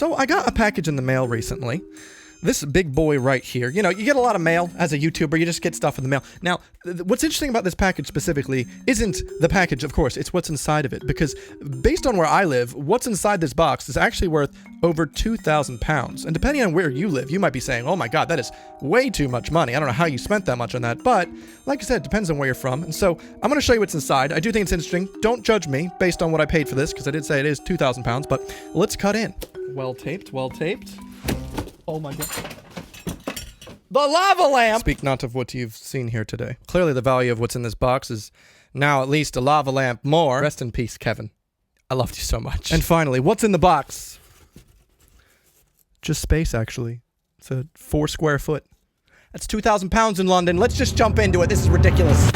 So I got a package in the mail recently. This big boy right here. You know, you get a lot of mail as a YouTuber. You just get stuff in the mail. Now, what's interesting about this package specifically isn't the package, of course. It's what's inside of it. Because based on where I live, what's inside this box is actually worth over 2,000 pounds. And depending on where you live, you might be saying, oh my god, that is way too much money. I don't know how you spent that much on that. But, like I said, it depends on where you're from. And so, I'm going to show you what's inside. I do think it's interesting. Don't judge me based on what I paid for this, because I did say it is 2,000 pounds. But let's cut in. Well taped, well taped. Oh my god. The lava lamp! Speak not of what you've seen here today. Clearly the value of what's in this box is now at least a lava lamp more. Rest in peace, Kevin. I loved you so much. And finally, what's in the box? Just space, actually. It's a 4 square foot. That's 2,000 pounds in London. Let's just jump into it. This is ridiculous.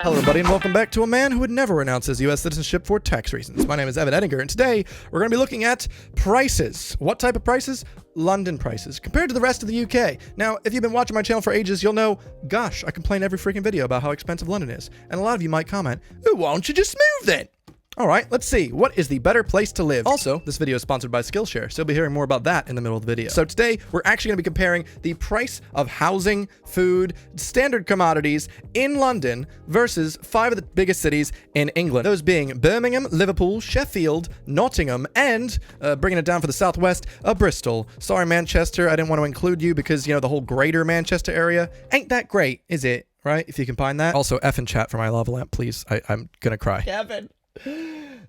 Hello everybody and welcome back to a man who would never renounce his US citizenship for tax reasons. My name is Edinger and today we're going to be looking at prices. What type of prices? London prices compared to the rest of the UK. Now, if you've been watching my channel for ages, you'll know, gosh, I complain every freaking video about how expensive London is. And a lot of you might comment, oh, why don't you just move then? All right, let's see. What is the better place to live? Also, this video is sponsored by Skillshare, so you'll be hearing more about that in the middle of the video. So today, we're actually going to be comparing the price of housing, food, standard commodities in London versus 5 of the biggest cities in England. Those being Birmingham, Liverpool, Sheffield, Nottingham, and, bringing it down for the southwest, Bristol. Sorry, Manchester, I didn't want to include you because, you know, the whole greater Manchester area ain't that great, is it? Right? If you can find that. Also, F in chat for my lava lamp, please. I'm gonna cry. Kevin.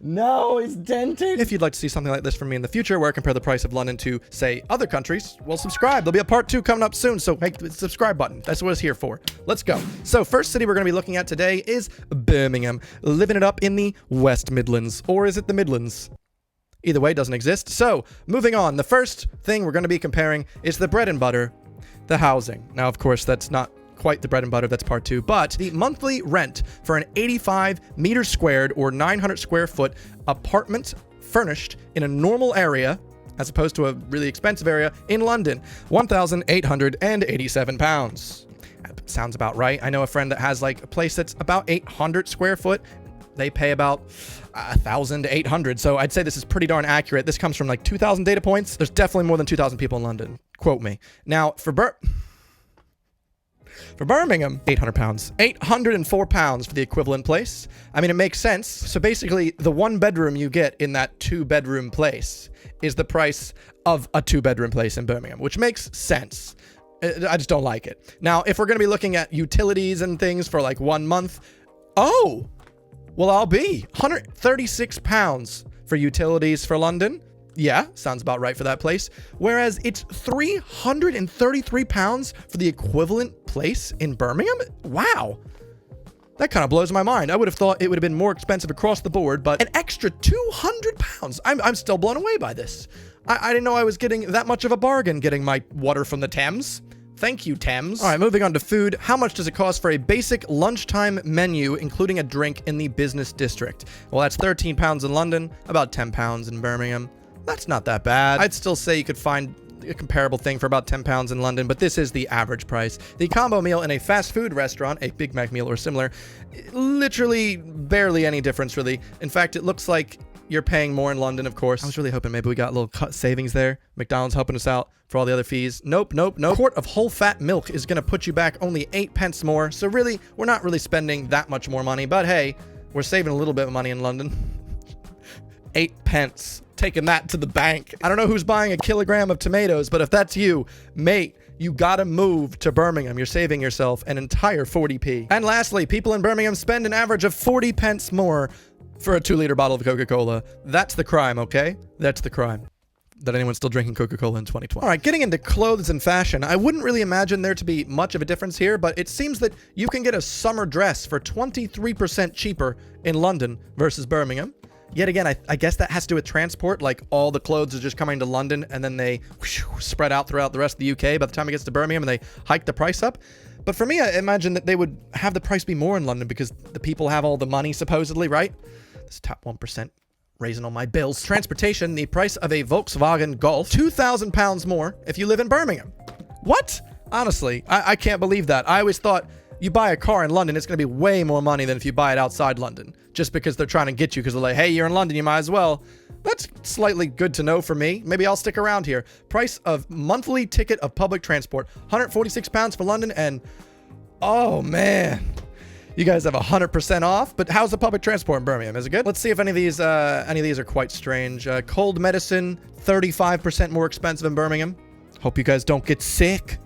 No, it's dented. If you'd like to see something like this from me in the future, where I compare the price of London to, say, other countries, well, subscribe. There'll be a part 2 coming up soon, so hey, the subscribe button. That's what it's here for. Let's go. So, first city we're going to be looking at today is Birmingham, living it up in the West Midlands. Or is it the Midlands? Either way, doesn't exist. So, moving on. The first thing we're going to be comparing is the bread and butter, the housing. Now, of course, that's not quite the bread and butter, that's part 2, but the monthly rent for an 85 meters squared or 900 square foot apartment furnished in a normal area, as opposed to a really expensive area in London, £1,887. That sounds about right. I know a friend that has like a place that's about 800 square foot. They pay about 1,800. So I'd say this is pretty darn accurate. This comes from like 2,000 data points. There's definitely more than 2,000 people in London. Quote me. Now, for Birmingham, 800 pounds. 804 pounds for the equivalent place. I mean, it makes sense. So basically, the 1 bedroom you get in that 2 bedroom place is the price of a 2 bedroom place in Birmingham, which makes sense. I just don't like it. Now, if we're going to be looking at utilities and things for like 1 month, oh, well, I'll be 136 pounds for utilities for London. Yeah, sounds about right for that place. Whereas it's 333 pounds for the equivalent place in Birmingham? Wow. That kind of blows my mind. I would have thought it would have been more expensive across the board, but an extra 200 pounds. I'm still blown away by this. I didn't know I was getting that much of a bargain getting my water from the Thames. Thank you, Thames. All right, moving on to food. How much does it cost for a basic lunchtime menu, including a drink in the business district? Well, that's 13 pounds in London, about 10 pounds in Birmingham. That's not that bad. I'd still say you could find a comparable thing for about 10 pounds in London, but this is the average price. The combo meal in a fast food restaurant, a Big Mac meal or similar, literally barely any difference, really. In fact, it looks like you're paying more in London, of course. I was really hoping maybe we got a little cut savings there. McDonald's helping us out for all the other fees. Nope. A quart of whole fat milk is going to put you back only 8 pence more. So really, we're not really spending that much more money, but hey, we're saving a little bit of money in London. 8 pence. Taking that to the bank. I don't know who's buying a kilogram of tomatoes, but if that's you, mate, you gotta move to Birmingham. You're saving yourself an entire 40p. And lastly, people in Birmingham spend an average of 40 pence more for a 2-liter bottle of Coca-Cola. That's the crime, okay? That's the crime. That anyone's still drinking Coca-Cola in 2020. All right, getting into clothes and fashion, I wouldn't really imagine there to be much of a difference here, but it seems that you can get a summer dress for 23% cheaper in London versus Birmingham. Yet again, I guess that has to do with transport. Like, all the clothes are just coming to London and then they spread out throughout the rest of the UK by the time it gets to Birmingham and they hike the price up. But for me, I imagine that they would have the price be more in London because the people have all the money, supposedly, right? This top 1% raising all my bills. Transportation, the price of a Volkswagen Golf, 2,000 pounds more if you live in Birmingham. What? Honestly, I can't believe that. I always thought you buy a car in London, it's going to be way more money than if you buy it outside London. just because they're trying to get you because they're like, hey, you're in London, you might as well. That's slightly good to know for me. Maybe I'll stick around here. Price of monthly ticket of public transport, £146 for London, and oh man, you guys have 100% off. But how's the public transport in Birmingham? Is it good? Let's see if any of these are quite strange. Cold medicine, 35% more expensive in Birmingham. Hope you guys don't get sick.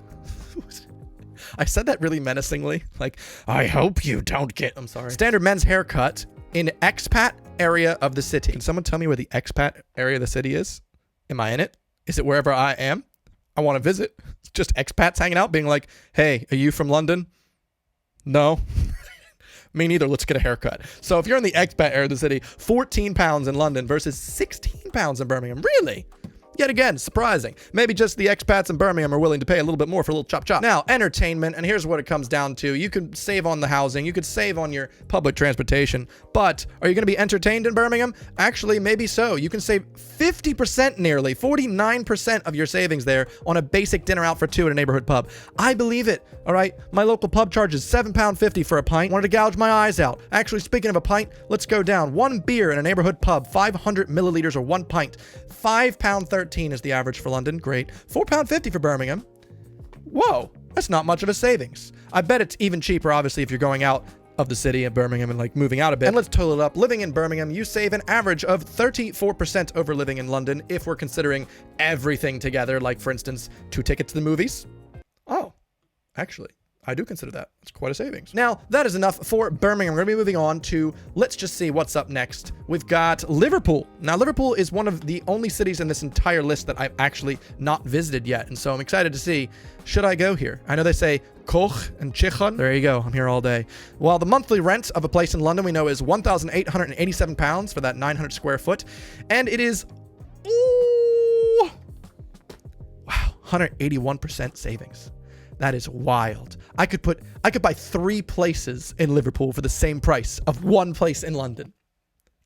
I said that really menacingly. Like, I hope you don't get... I'm sorry. Standard men's haircut in expat area of the city. Can someone tell me where the expat area of the city is? Am I in it? Is it wherever I am? I want to visit. It's just expats hanging out being like, hey, are you from London? No. Me neither. Let's get a haircut. So if you're in the expat area of the city, £14 in London versus £16 in Birmingham. Really? Yet again, surprising. Maybe just the expats in Birmingham are willing to pay a little bit more for a little chop chop. Now, entertainment, and here's what it comes down to. You could save on the housing, you could save on your public transportation, but are you going to be entertained in Birmingham? Actually, maybe so. You can save 50% nearly, 49% of your savings there on a basic dinner out for two at a neighborhood pub. I believe it, all right? My local pub charges £7.50 for a pint. Wanted to gouge my eyes out. Actually, speaking of a pint, let's go down. One beer in a neighborhood pub, 500 milliliters or 1 pint, £5.13 is the average for London. Great. £4.50 for Birmingham. Whoa, that's not much of a savings. I bet it's even cheaper, obviously, if you're going out of the city of Birmingham and like moving out a bit. And let's total it up. Living in Birmingham, you save an average of 34% over living in London if we're considering everything together, like for instance, 2 tickets to the movies. Oh, actually, I do consider that. It's quite a savings. Now, that is enough for Birmingham. We're going to be moving on to, let's just see what's up next. We've got Liverpool. Now, Liverpool is one of the only cities in this entire list that I've actually not visited yet. And so I'm excited to see, should I go here? I know they say Koch and Chichon. There you go. I'm here all day. Well, the monthly rent of a place in London we know is £1,887 for that 900 square foot. And it is, ooh, wow, 181% savings. That is wild. I could buy 3 places in Liverpool for the same price of 1 place in London.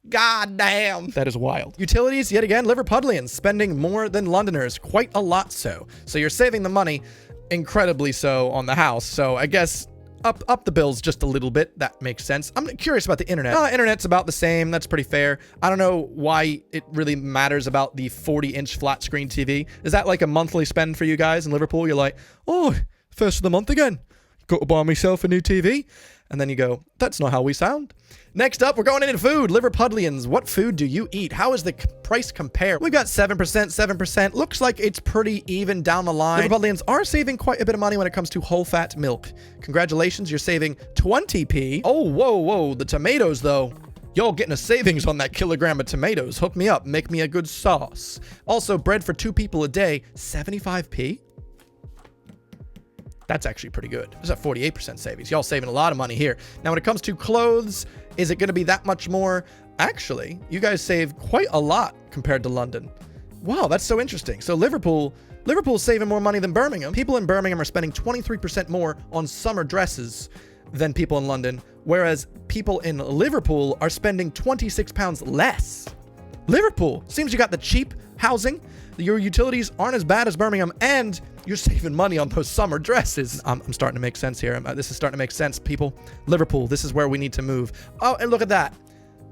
God damn. That is wild. Utilities, yet again, Liverpudlians spending more than Londoners, quite a lot so. So you're saving the money, incredibly so, on the house. So I guess up the bills just a little bit. That makes sense. I'm curious about the internet. Internet's about the same. That's pretty fair. I don't know why it really matters about the 40-inch flat screen TV. Is that like a monthly spend for you guys in Liverpool? You're like, oh, first of the month again. Got to buy myself a new TV. And then you go, that's not how we sound. Next up, we're going into food. Liverpudlians, what food do you eat? How is the price compare? We've got 7%, 7%. Looks like it's pretty even down the line. Liverpudlians are saving quite a bit of money when it comes to whole fat milk. Congratulations, you're saving 20p. Oh, whoa. The tomatoes, though. Y'all getting a savings on that kilogram of tomatoes. Hook me up. Make me a good sauce. Also, bread for 2 people a day, 75p. That's actually pretty good. There's a 48% savings. Y'all saving a lot of money here. Now, when it comes to clothes, is it going to be that much more? Actually, you guys save quite a lot compared to London. Wow, that's so interesting. So Liverpool's saving more money than Birmingham. People in Birmingham are spending 23% more on summer dresses than people in London, whereas people in Liverpool are spending £26 less. Liverpool, seems you got the cheap housing, your utilities aren't as bad as Birmingham, and you're saving money on those summer dresses. I'm starting to make sense here. This is starting to make sense, people. Liverpool, this is where we need to move. Oh, and look at that.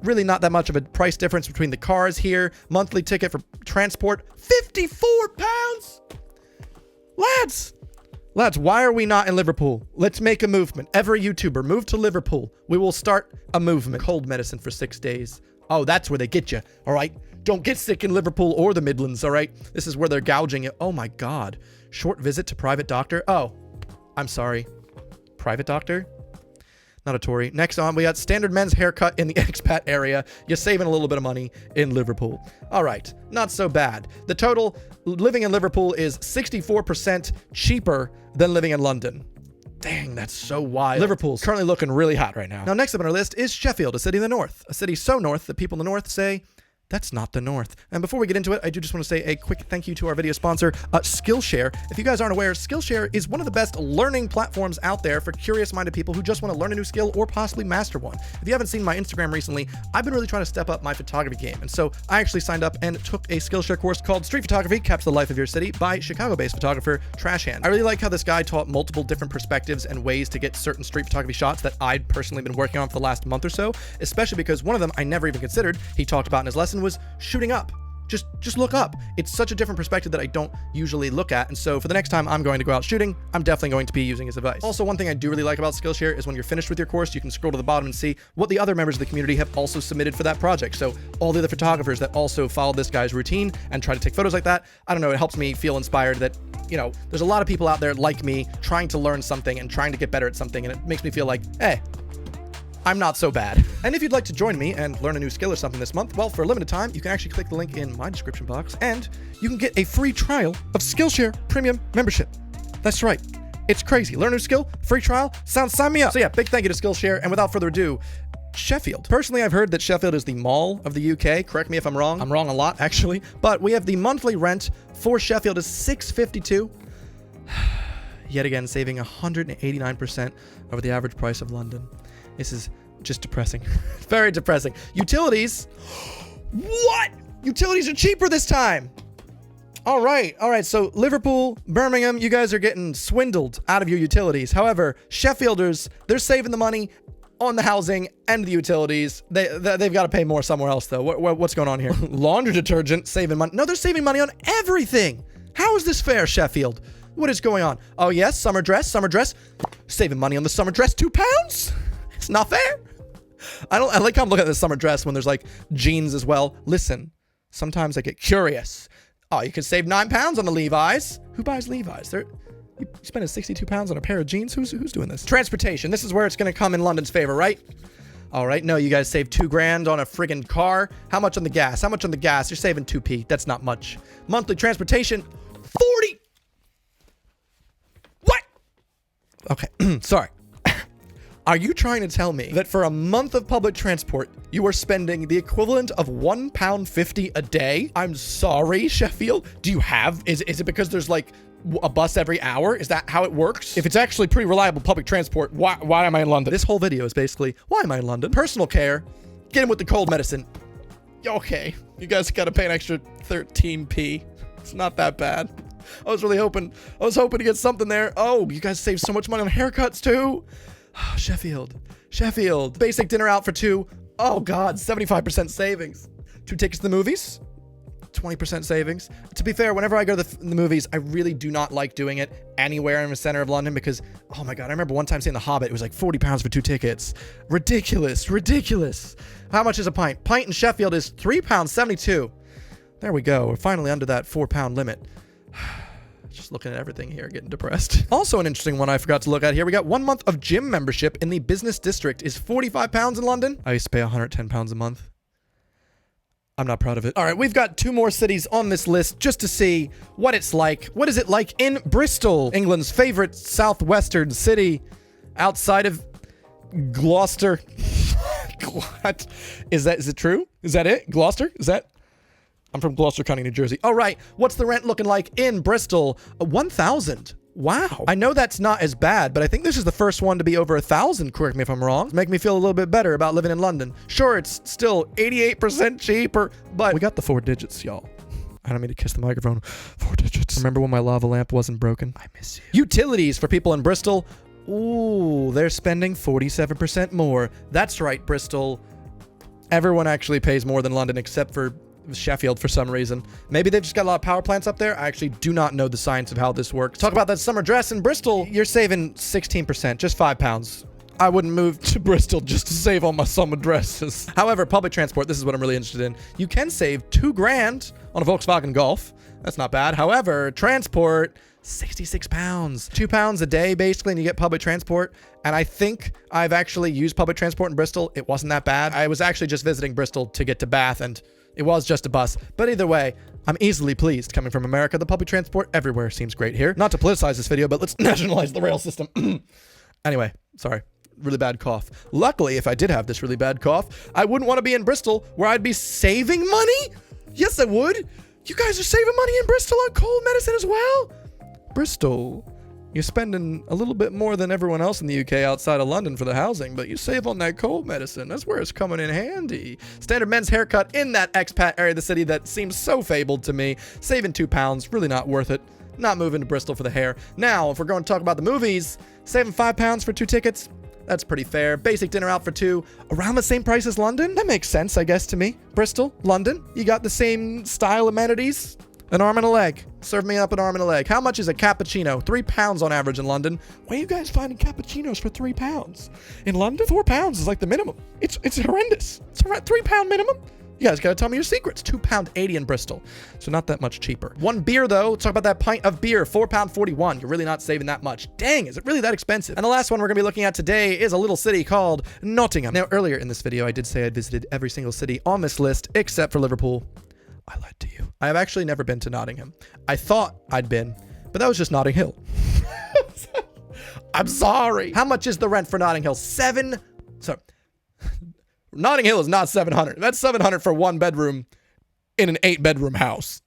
Really not that much of a price difference between the cars here. Monthly ticket for transport, £54. Lads, why are we not in Liverpool? Let's make a movement. Every YouTuber, move to Liverpool. We will start a movement. Cold medicine for 6 days. Oh, that's where they get you, all right? Don't get sick in Liverpool or the Midlands, all right? This is where they're gouging you. Oh, my God. Short visit to private doctor. Oh, I'm sorry. Private doctor? Not a Tory. Next on, we got standard men's haircut in the expat area. You're saving a little bit of money in Liverpool. All right, not so bad. The total living in Liverpool is 64% cheaper than living in London. Dang, that's so wild. Liverpool's currently looking really hot right now. Now, next up on our list is Sheffield, a city in the north. A city so north that people in the north say, That's not the North. And before we get into it, I do just want to say a quick thank you to our video sponsor, Skillshare. If you guys aren't aware, Skillshare is one of the best learning platforms out there for curious-minded people who just want to learn a new skill or possibly master one. If you haven't seen my Instagram recently, I've been really trying to step up my photography game. And so I actually signed up and took a Skillshare course called Street Photography Captures the Life of Your City by Chicago-based photographer Trashhand. I really like how this guy taught multiple different perspectives and ways to get certain street photography shots that I'd personally been working on for the last month or so, especially because one of them I never even considered, he talked about in his lesson, was shooting up. Just look up. It's such a different perspective that I don't usually look at, and so for the next time I'm going to go out shooting, I'm definitely going to be using his advice. Also, one thing I do really like about Skillshare is when you're finished with your course, you can scroll to the bottom and see what the other members of the community have also submitted for that project. So all the other photographers that also follow this guy's routine and try to take photos like that, I don't know, it helps me feel inspired that, you know, there's a lot of people out there like me trying to learn something and trying to get better at something, and it makes me feel like, hey, I'm not so bad. And if you'd like to join me and learn a new skill or something this month, well, for a limited time, you can actually click the link in my description box and you can get a free trial of Skillshare Premium membership. That's right. It's crazy. Learn a new skill, free trial, sign me up. So yeah, big thank you to Skillshare. And without further ado, Sheffield. Personally, I've heard that Sheffield is the mall of the UK. Correct me if I'm wrong. I'm wrong a lot, actually. But we have the monthly rent for Sheffield is $652. Yet again, saving 189% over the average price of London. This is just depressing. Very depressing. Utilities. What? Utilities are cheaper this time. All right. So Liverpool, Birmingham, you guys are getting swindled out of your utilities. However, Sheffielders, they're saving the money on the housing and the utilities. They've got to pay more somewhere else, though. What's going on here? Laundry detergent, saving money. No, they're saving money on everything. How is this fair, Sheffield? What is going on? Oh, yes, summer dress. Saving money on the summer dress, £2? It's not fair. I like how I'm looking at the summer dress when there's like jeans as well. Listen, sometimes I get curious. Oh, you can save £9 on the Levi's. Who buys Levi's? You spending £62 on a pair of jeans? Who's doing this? Transportation. This is where it's going to come in London's favor, right? All right. No, you guys saved $2,000 on a friggin' car. How much on the gas? You're saving 2p. That's not much. Monthly transportation, 40. What? Okay. Sorry. Are you trying to tell me that for a month of public transport, you are spending the equivalent of £1.50 a day? I'm sorry, Sheffield. Is it because there's like a bus every hour? Is that how it works? If it's actually pretty reliable public transport, why am I in London? This whole video is basically, why am I in London? Personal care, get him with the cold medicine. Okay, you guys gotta pay an extra 13p. It's not that bad. I was hoping to get something there. Oh, you guys save so much money on haircuts too. Sheffield. Basic dinner out for two. Oh God, 75% savings. 2 tickets to the movies, 20% savings. To be fair, whenever I go to the movies, I really do not like doing it anywhere in the center of London because, oh my God, I remember one time seeing The Hobbit. It was like £40 for 2 tickets. Ridiculous. How much is a pint? Pint in Sheffield is £3.72. There we go. We're finally under that £4 limit. Just looking at everything here, getting depressed. Also an interesting one I forgot to look at here. We got 1 month of gym membership in the business district is £45 in London. I used to pay £110 a month. I'm not proud of it. All right, we've got 2 more cities on this list just to see what it's like. What is it like in Bristol, England's favorite southwestern city outside of Gloucester? What? Is it true? Is that it? Gloucester? Is that? I'm from Gloucester County, New Jersey. All right, what's the rent looking like in Bristol? 1,000. Wow. I know that's not as bad, but I think this is the first one to be over 1,000. Correct me if I'm wrong. Make me feel a little bit better about living in London. Sure, it's still 88% cheaper, but we got the 4 digits, y'all. I don't mean to kiss the microphone. 4 digits. Remember when my lava lamp wasn't broken? I miss you. Utilities for people in Bristol. Ooh, they're spending 47% more. That's right, Bristol. Everyone actually pays more than London except for Sheffield for some reason. Maybe they've just got a lot of power plants up there. I actually do not know the science of how this works. Talk about that summer dress in Bristol. You're saving 16%, just £5. I wouldn't move to Bristol just to save on my summer dresses. However, public transport, this is what I'm really interested in. You can save £2,000 on a Volkswagen Golf. That's not bad. However, transport, £66. £2 a day, basically, and you get public transport. And I think I've actually used public transport in Bristol. It wasn't that bad. I was actually just visiting Bristol to get to Bath, and it was just a bus. But either way, I'm easily pleased. Coming from America, the public transport everywhere seems great here. Not to politicize this video, but let's nationalize the rail system. Anyway, sorry. really bad cough. Luckily, if I did have this really bad cough, I wouldn't want to be in Bristol where I'd be saving money. Yes, I would. You guys are saving money in Bristol on cold medicine as well? Bristol, you're spending a little bit more than everyone else in the UK outside of London for the housing, but you save on that cold medicine. That's where it's coming in handy. Standard men's haircut in that expat area of the city that seems so fabled to me. Saving £2, really not worth it. Not moving to Bristol for the hair. Now, if we're going to talk about the movies, saving £5 for 2 tickets, that's pretty fair. Basic dinner out for 2, around the same price as London. That makes sense, I guess, to me. Bristol, London, you got the same style amenities. An arm and a leg. Serve me up an arm and a leg. How much is a cappuccino? £3 on average in London. Where are you guys finding cappuccinos for £3? In London, £4 is like the minimum. It's horrendous. It's around £3 minimum. You guys gotta tell me your secrets. £2.80 in Bristol. So not that much cheaper. One beer though, let's talk about that pint of beer, £4.41. You're really not saving that much. Dang, is it really that expensive? And the last one we're gonna be looking at today is a little city called Nottingham. Now, earlier in this video, I did say I'd visited every single city on this list except for Liverpool. I lied to you. I have actually never been to Nottingham. I thought I'd been, but that was just Notting Hill. I'm sorry. How much is the rent for Notting Hill? Notting Hill is not 700. That's 700 for 1 bedroom in an 8-bedroom house.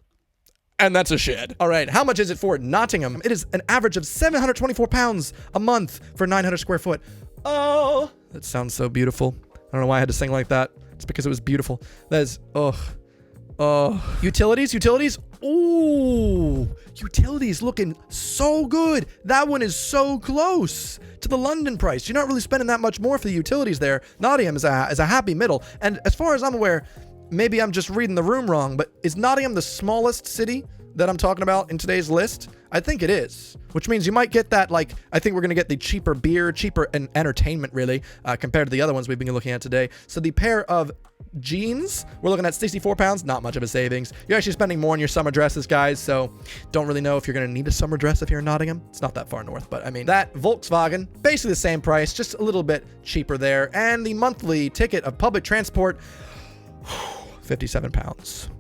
And that's a shed. All right, how much is it for Nottingham? It is an average of £724 a month for 900 square foot. Oh, that sounds so beautiful. I don't know why I had to sing like that. It's because it was beautiful. That is, Utilities. Ooh, utilities looking so good. That one is so close to the London price. You're not really spending that much more for the utilities there. Nottingham is a happy middle. And as far as I'm aware, maybe I'm just reading the room wrong, but is Nottingham the smallest city that I'm talking about in today's list? I think it is, which means you might get that, like, I think we're going to get the cheaper beer, cheaper entertainment, really, compared to the other ones we've been looking at today. So the pair of jeans, we're looking at £64, not much of a savings. You're actually spending more on your summer dresses, guys, so don't really know if you're going to need a summer dress if you're in Nottingham. It's not that far north, but I mean, that Volkswagen, basically the same price, just a little bit cheaper there. And the monthly ticket of public transport, £57.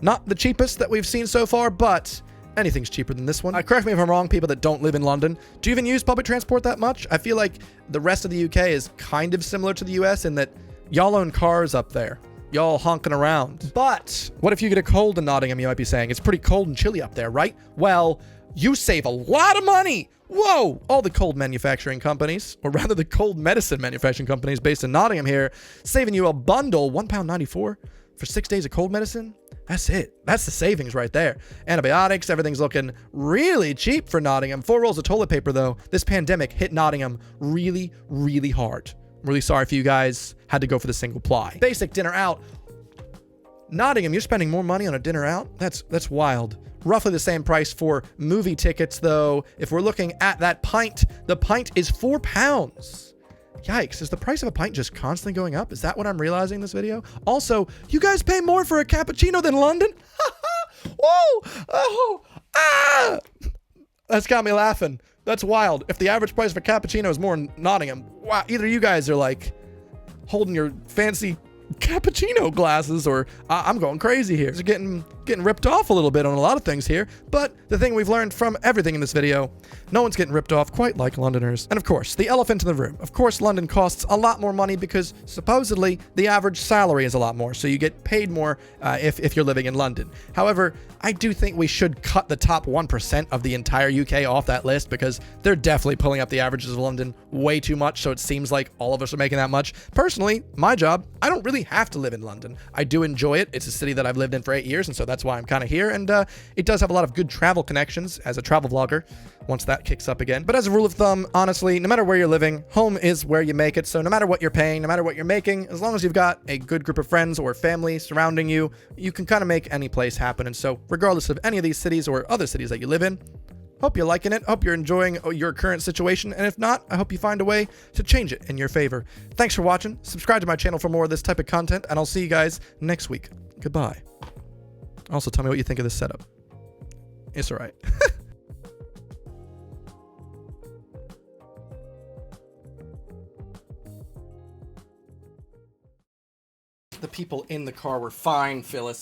Not the cheapest that we've seen so far, but anything's cheaper than this one. Correct me if I'm wrong, people that don't live in London. Do you even use public transport that much? I feel like the rest of the UK is kind of similar to the US in that y'all own cars up there. Y'all honking around. But what if you get a cold in Nottingham, you might be saying? It's pretty cold and chilly up there, right? Well, you save a lot of money. Whoa! All the cold manufacturing companies, or rather the cold medicine manufacturing companies based in Nottingham here, saving you a bundle, £1.94 for 6 days of cold medicine. That's it. That's the savings right there. Antibiotics, everything's looking really cheap for Nottingham. 4 rolls of toilet paper, though. This pandemic hit Nottingham really, really hard. I'm really sorry for you guys. Had to go for the single ply. Basic dinner out. Nottingham, you're spending more money on a dinner out? That's wild. Roughly the same price for movie tickets, though. If we're looking at that pint, the pint is £4. Yikes, is the price of a pint just constantly going up? Is that what I'm realizing in this video? Also, you guys pay more for a cappuccino than London? Whoa! Oh! Ah! That's got me laughing. That's wild. If the average price of a cappuccino is more in Nottingham, wow, either you guys are like holding your fancy cappuccino glasses or I'm going crazy here. It's getting ripped off a little bit on a lot of things here, but the thing we've learned from everything in this video, no one's getting ripped off quite like Londoners. And of course, the elephant in the room. Of course, London costs a lot more money because supposedly the average salary is a lot more, so you get paid more if you're living in London. However, I do think we should cut the top 1% of the entire UK off that list because they're definitely pulling up the averages of London way too much, so it seems like all of us are making that much. Personally, my job, I don't really have to live in London. I do enjoy it. It's a city that I've lived in for 8 years, and so that's why I'm kind of here, and it does have a lot of good travel connections as a travel vlogger once that kicks up again. But as a rule of thumb, honestly, no matter where you're living, home is where you make it. So no matter what you're paying, no matter what you're making, as long as you've got a good group of friends or family surrounding you, you can kind of make any place happen. And so regardless of any of these cities or other cities that you live in, hope you're liking it. Hope you're enjoying your current situation. And if not, I hope you find a way to change it in your favor. Thanks for watching. Subscribe to my channel for more of this type of content, and I'll see you guys next week. Goodbye. Also, tell me what you think of this setup. It's all right. The people in the car were fine, Phyllis.